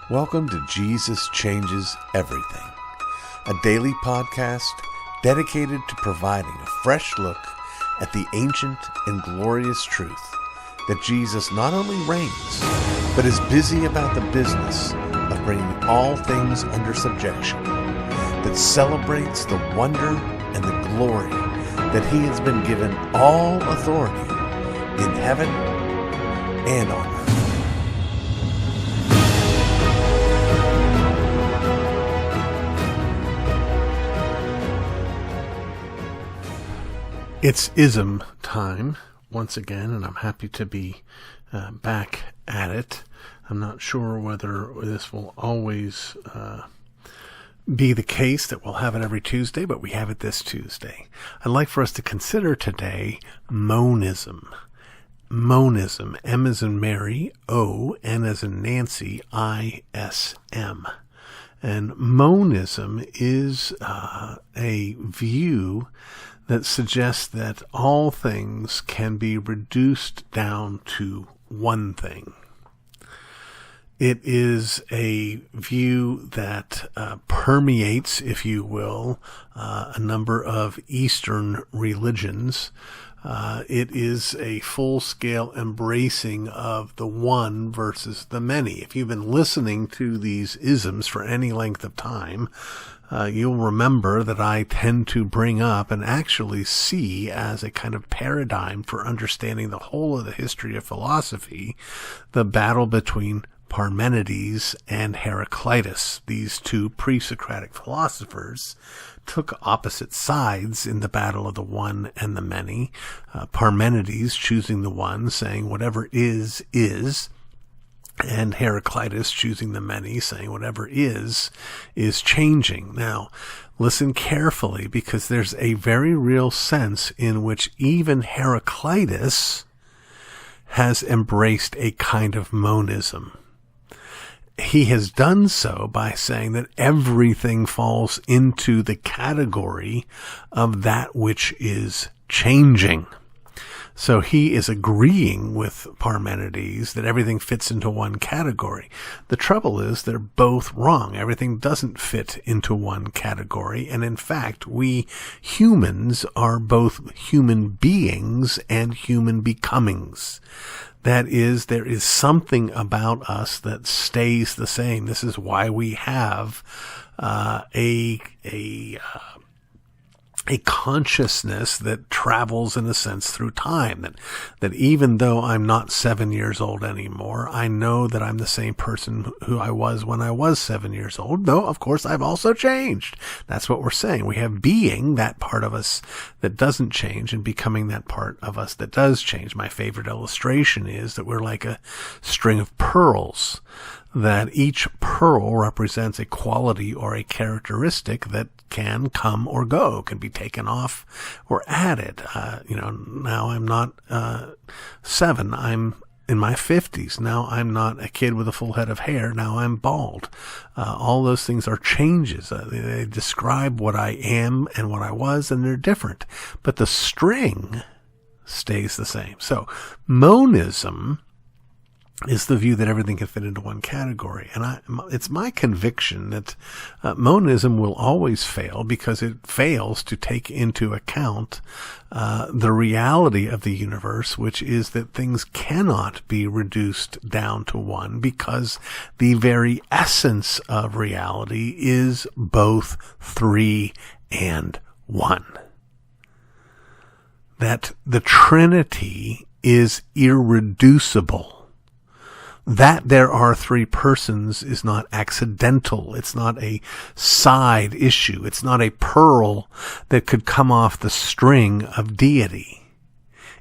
Welcome to Jesus Changes Everything, a daily podcast dedicated to providing a fresh look at the ancient and glorious truth that Jesus not only reigns, but is busy about the business of bringing all things under subjection, that celebrates the wonder and the glory that he has been given all authority in heaven and on earth. It's ism time once again, and I'm happy to be back at it. I'm not sure whether this will always be the case that we'll have it every Tuesday, but we have it this Tuesday. I'd like for us to consider today monism. Monism, M as in Mary, O, N as in Nancy, I-S-M. And monism is a view that suggests that all things can be reduced down to one thing. It is a view that permeates, if you will, a number of Eastern religions. It is a full-scale embracing of the one versus the many. If you've been listening to these isms for any length of time, you'll remember that I tend to bring up and actually see as a kind of paradigm for understanding the whole of the history of philosophy, the battle between Parmenides and Heraclitus. These two pre-Socratic philosophers took opposite sides in the battle of the one and the many. Parmenides choosing the one, saying whatever is, and Heraclitus choosing the many, saying whatever is changing. Now, listen carefully, because there's a very real sense in which even Heraclitus has embraced a kind of monism. He has done so by saying that everything falls into the category of that which is changing. So he is agreeing with Parmenides that everything fits into one category. The trouble is they're both wrong. Everything doesn't fit into one category. And in fact, we humans are both human beings and human becomings. That is, there is something about us that stays the same. This is why we have a consciousness that travels in a sense through time, that even though I'm not 7 years old anymore, I know that I'm the same person who I was when I was 7 years old, though of course I've also changed. That's what we're saying. We have being, that part of us that doesn't change, and becoming that part of us that does change. My favorite illustration is that we're like a string of pearls, that each pearl represents a quality or a characteristic that can come or go, can be taken off or added. Now I'm not 7, I'm in my 50s. Now I'm not a kid with a full head of hair. Now I'm bald. All those things are changes. They describe what I am and what I was, and they're different. But the string stays the same. So monism is the view that everything can fit into one category. And it's my conviction that monism will always fail, because it fails to take into account the reality of the universe, which is that things cannot be reduced down to one, because the very essence of reality is both 3 and 1. That the Trinity is irreducible. That there are 3 persons is not accidental. It's not a side issue. It's not a pearl that could come off the string of deity.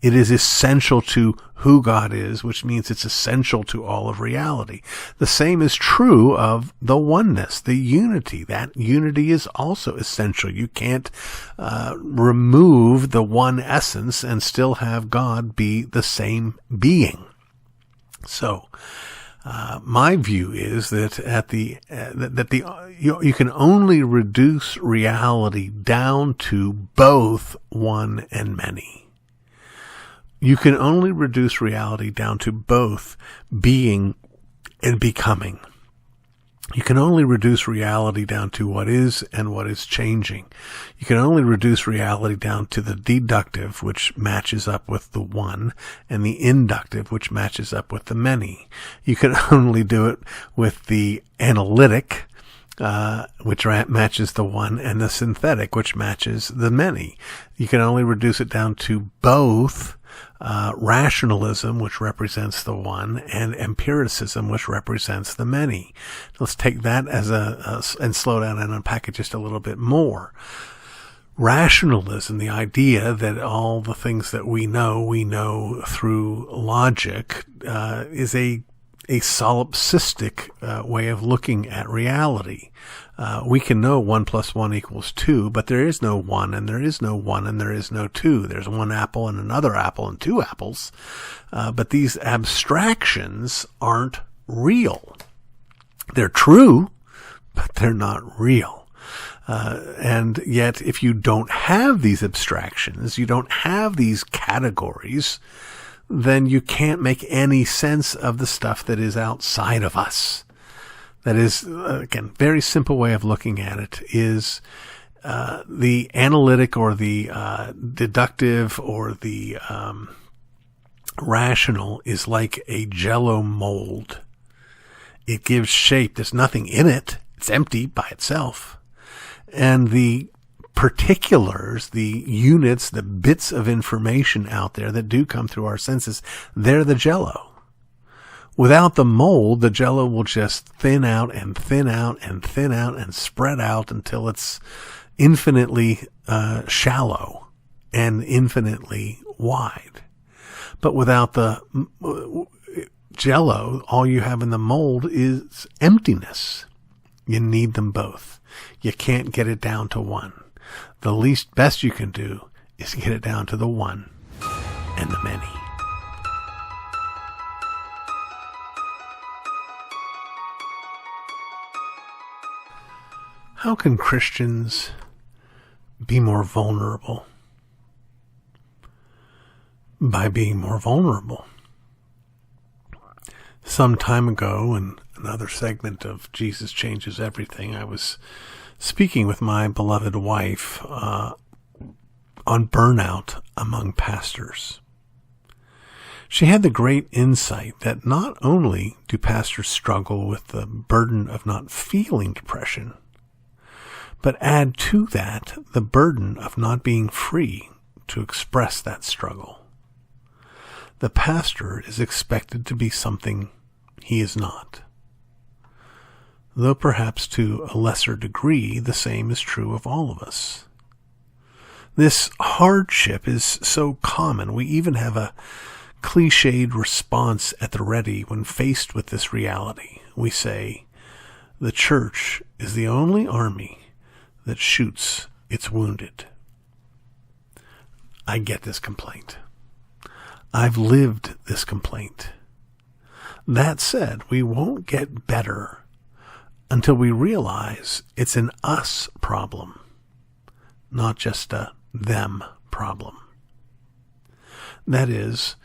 It is essential to who God is, which means it's essential to all of reality. The same is true of the oneness, the unity. That unity is also essential. You can't remove the one essence and still have God be the same being. So, my view is that you can only reduce reality down to both one and many. You can only reduce reality down to both being and becoming. You can only reduce reality down to what is and what is changing. You can only reduce reality down to the deductive, which matches up with the one, and the inductive, which matches up with the many. You can only do it with the analytic, which matches the one, and the synthetic, which matches the many. You can only reduce it down to both rationalism, which represents the one, and empiricism, which represents the many. Let's take that as and slow down and unpack it just a little bit more. Rationalism, the idea that all the things that we know through logic, is a solipsistic way of looking at reality. We can know 1 + 1 = 2, but there is no 1, and there is no 1, and there is no 2. There's one apple and another apple and two apples. But these abstractions aren't real. They're true, but they're not real. And yet, if you don't have these abstractions, you don't have these categories, then you can't make any sense of the stuff that is outside of us. That is, again, very simple way of looking at it is the analytic or the deductive or the rational is like a Jell-O mold. It gives shape. There's nothing in it. It's empty by itself. And the particulars, the units, the bits of information out there that do come through our senses, they're the Jell-O. Without the mold, the Jell-O will just thin out and thin out and thin out and spread out until it's infinitely shallow and infinitely wide. But without the Jell-O, all you have in the mold is emptiness. You need them both. You can't get it down to one. The best you can do is get it down to the one and the many. How can Christians be more vulnerable? By being more vulnerable. Some time ago, in another segment of Jesus Changes Everything, I was speaking with my beloved wife on burnout among pastors. She had the great insight that not only do pastors struggle with the burden of not feeling depression, but add to that the burden of not being free to express that struggle. The pastor is expected to be something he is not. Though perhaps to a lesser degree, the same is true of all of us. This hardship is so common. We even have a cliched response at the ready when faced with this reality. We say, the church is the only army that shoots its wounded. I get this complaint. I've lived this complaint. That said, we won't get better until we realize it's an us problem, not just a them problem. That is,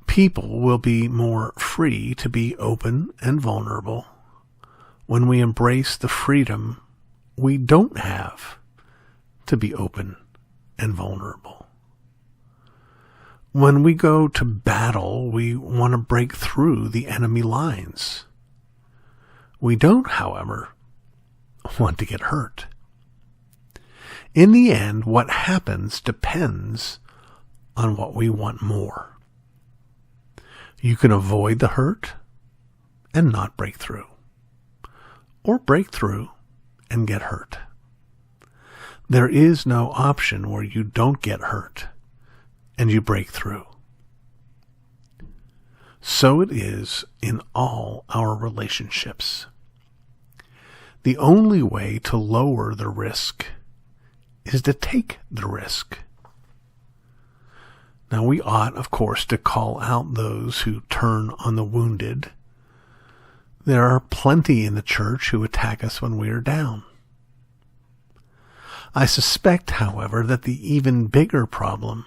people will be more free to be open and vulnerable when we embrace the freedom we don't have to be open and vulnerable. When we go to battle, we want to break through the enemy lines. We don't, however, want to get hurt. In the end, what happens depends on what we want more. You can avoid the hurt and not break through, or break through and get hurt. There is no option where you don't get hurt and you break through. So it is in all our relationships. The only way to lower the risk is to take the risk. Now, we ought, of course, to call out those who turn on the wounded. There are plenty in the church who attack us when we are down. I suspect, however, that the even bigger problem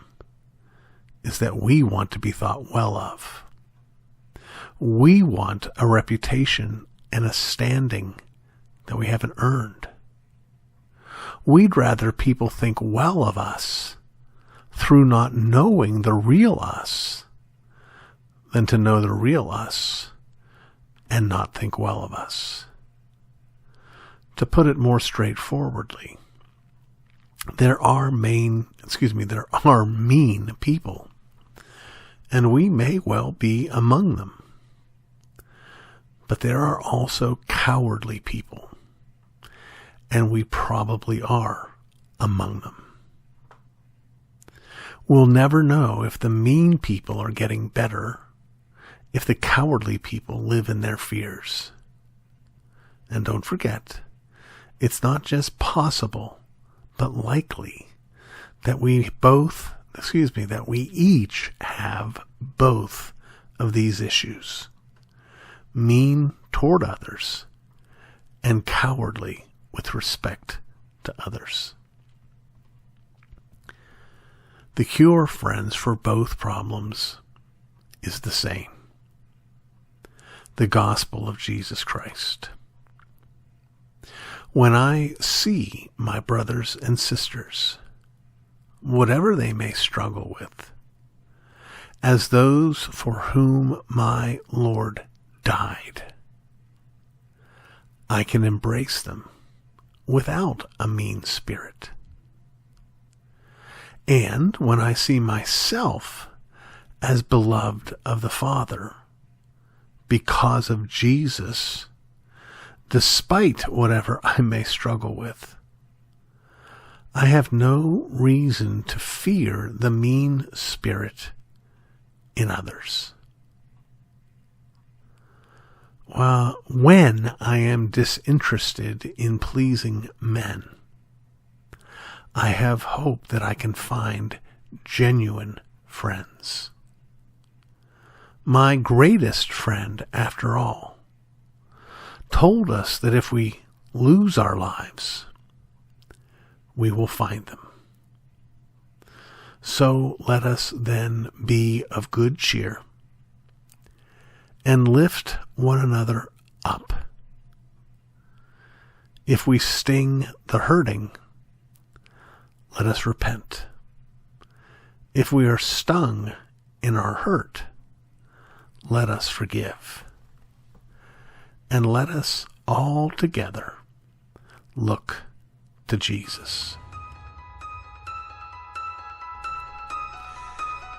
is that we want to be thought well of. We want a reputation and a standing that we haven't earned. We'd rather people think well of us through not knowing the real us than to know the real us and not think well of us. To put it more straightforwardly, there are mean people, and we may well be among them. But there are also cowardly people, and we probably are among them. We'll never know if the mean people are getting better if the cowardly people live in their fears. And don't forget, it's not just possible, but likely that we each have both of these issues. Mean toward others and cowardly with respect to others. The cure, friends, for both problems is the same: the gospel of Jesus Christ. When I see my brothers and sisters, whatever they may struggle with, as those for whom my Lord died, I can embrace them without a mean spirit. And when I see myself as beloved of the Father because of Jesus, despite whatever I may struggle with, I have no reason to fear the mean spirit in others. When I am disinterested in pleasing men, I have hope that I can find genuine friends. My greatest friend, after all, told us that if we lose our lives, we will find them. So let us then be of good cheer and lift one another up. If we sting the hurting, let us repent. If we are stung in our hurt, let us forgive. And let us all together look to Jesus.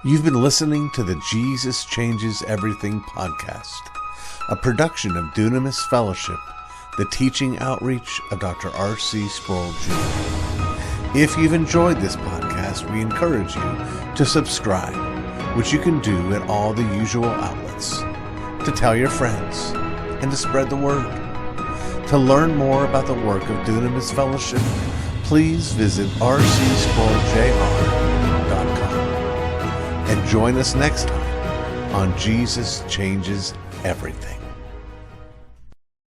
You've been listening to the Jesus Changes Everything podcast, a production of Dunamis Fellowship, the teaching outreach of Dr. R.C. Sproul Jr. If you've enjoyed this podcast, we encourage you to subscribe, which you can do at all the usual outlets, to tell your friends, and to spread the word. To learn more about the work of Dunamis Fellowship, please visit rcsproulJR.com. And join us next time on Jesus Changes Everything.